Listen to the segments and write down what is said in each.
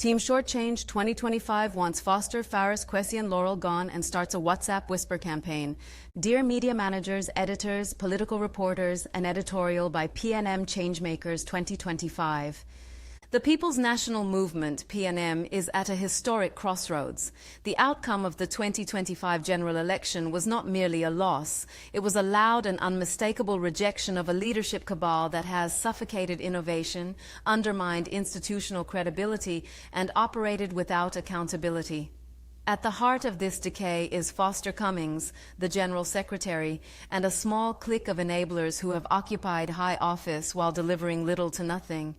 Team Shortchange 2025 wants Foster, Faris, Kwesi, and Laurel gone and starts a WhatsApp whisper campaign. Dear media managers, editors, political reporters, an editorial by PNM Changemakers 2025. The People's National Movement, PNM, is at a historic crossroads. The outcome of the 2025 general election was not merely a loss. It was a loud and unmistakable rejection of a leadership cabal that has suffocated innovation, undermined institutional credibility, and operated without accountability. At the heart of this decay is Foster Cummings, the General Secretary, and a small clique of enablers who have occupied high office while delivering little to nothing.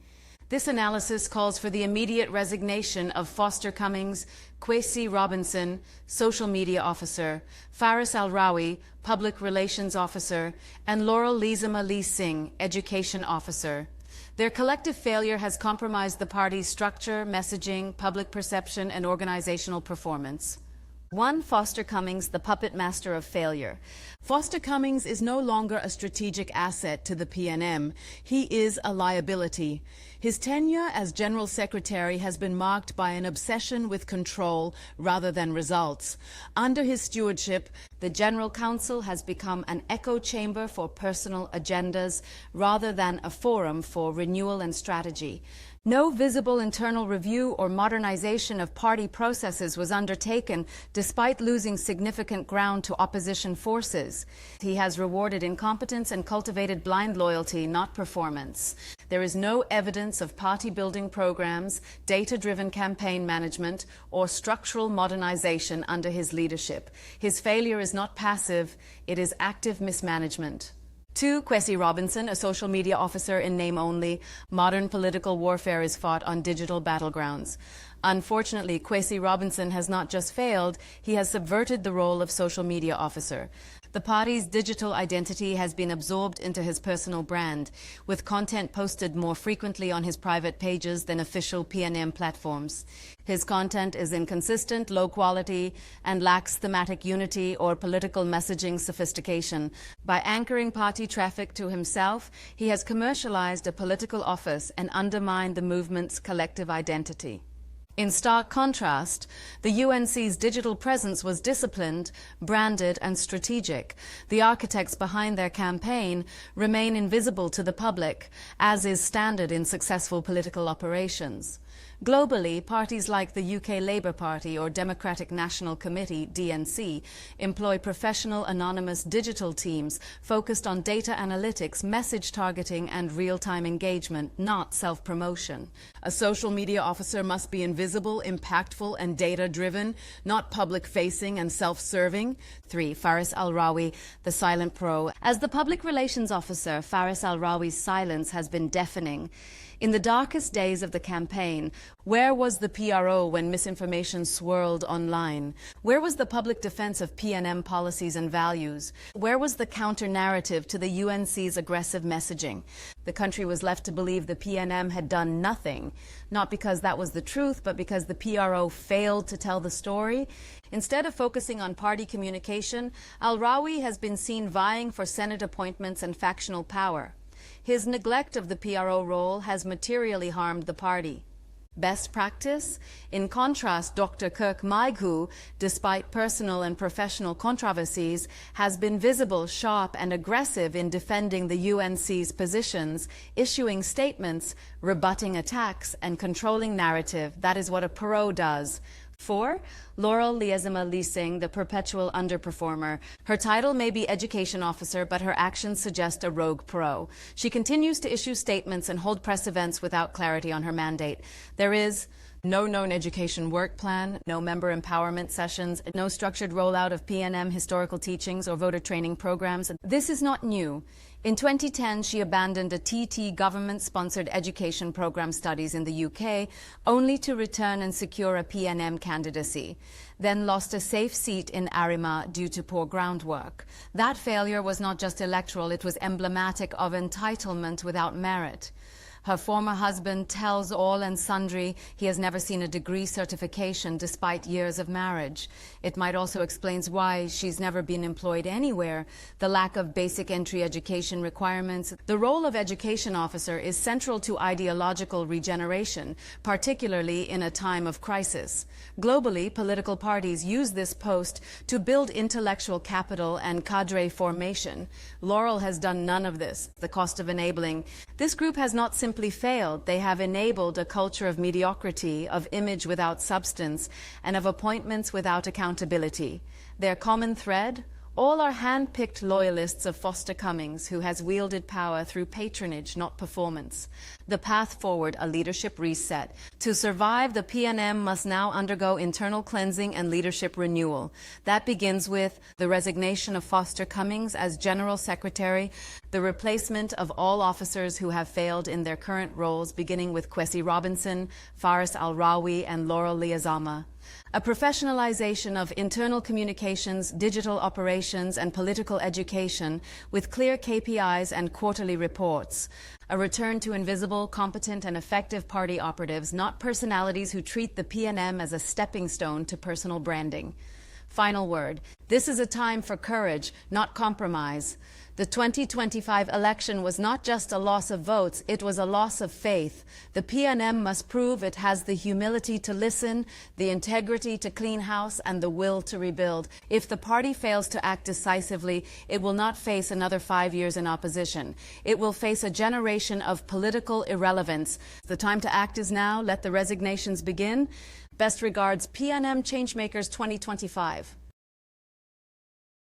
This analysis calls for the immediate resignation of Foster Cummings, Kwesi Robinson, Social Media Officer, Faris Al-Rawi, Public Relations Officer, and Laurel Lizama Lee Singh, Education Officer. Their collective failure has compromised the party's structure, messaging, public perception, and organizational performance. 1. Foster Cummings, the puppet master of failure. Foster Cummings is no longer a strategic asset to the PNM. He is a liability. His tenure as General Secretary has been marked by an obsession with control rather than results. Under his stewardship, the General Council has become an echo chamber for personal agendas rather than a forum for renewal and strategy. No visible internal review or modernization of party processes was undertaken, despite losing significant ground to opposition forces. He has rewarded incompetence and cultivated blind loyalty, not performance. There is no evidence of party-building programs, data-driven campaign management, or structural modernization under his leadership. His failure is not passive, it is active mismanagement. 2. Kwesi Robinson, a social media officer in name only. Modern political warfare is fought on digital battlegrounds. Unfortunately, Kwesi Robinson has not just failed, he has subverted the role of social media officer. The party's digital identity has been absorbed into his personal brand, with content posted more frequently on his private pages than official PNM platforms. His content is inconsistent, low quality, and lacks thematic unity or political messaging sophistication. By anchoring party traffic to himself, he has commercialized a political office and undermined the movement's collective identity. In stark contrast, the UNC's digital presence was disciplined, branded, and strategic. The architects behind their campaign remain invisible to the public, as is standard in successful political operations. Globally, parties like the UK Labour Party or Democratic National Committee, DNC, employ professional anonymous digital teams focused on data analytics, message targeting, and real-time engagement, not self-promotion. A social media officer must be invisible, impactful, and data-driven, not public-facing and self-serving. 3. Faris Al-Rawi, the silent pro. As the public relations officer, Faris Al-Rawi's silence has been deafening. In the darkest days of the campaign, where was the PRO when misinformation swirled online? Where was the public defense of PNM policies and values? Where was the counter-narrative to the UNC's aggressive messaging? The country was left to believe the PNM had done nothing, not because that was the truth, but because the PRO failed to tell the story. Instead of focusing on party communication, Al-Rawi has been seen vying for Senate appointments and factional power. His neglect of the PRO role has materially harmed the party. Best practice? In contrast, Dr. Kirk Maighu, despite personal and professional controversies, has been visible, sharp, and aggressive in defending the UNC's positions, issuing statements, rebutting attacks, and controlling narrative. That is what a pro does. 4. Laurel Lizama Lee Singh, the perpetual underperformer. Her title may be education officer, but her actions suggest a rogue pro. She continues to issue statements and hold press events without clarity on her mandate. There is no known education work plan, no member empowerment sessions, no structured rollout of PNM historical teachings or voter training programs. This is not new. In 2010, she abandoned a TT government-sponsored education program studies in the UK, only to return and secure a PNM candidacy, then lost a safe seat in Arima due to poor groundwork. That failure was not just electoral, it was emblematic of entitlement without merit. Her former husband tells all and sundry he has never seen a degree certification despite years of marriage. It might also explain why she's never been employed anywhere, the lack of basic entry education requirements. The role of education officer is central to ideological regeneration, particularly in a time of crisis. Globally, political parties use this post to build intellectual capital and cadre formation. Laurel has done none of this. The cost of enabling. This group has not simply failed. They have enabled a culture of mediocrity, of image without substance, and of appointments without accountability. Their common thread? All are hand-picked loyalists of Foster Cummings, who has wielded power through patronage, not performance. The path forward, a leadership reset. To survive, the PNM must now undergo internal cleansing and leadership renewal. That begins with the resignation of Foster Cummings as General Secretary, the replacement of all officers who have failed in their current roles, beginning with Kwesi Robinson, Faris Al-Rawi, and Laurel Liazama. A professionalization of internal communications, digital operations, and political education with clear KPIs and quarterly reports. A return to invisible, competent, and effective party operatives, not personalities who treat the PNM as a stepping stone to personal branding. Final word. This is a time for courage, not compromise. The 2025 election was not just a loss of votes, it was a loss of faith. The PNM must prove it has the humility to listen, the integrity to clean house, and the will to rebuild. If the party fails to act decisively, it will not face another 5 years in opposition. It will face a generation of political irrelevance. The time to act is now. Let the resignations begin. Best regards, PNM Changemakers 2025.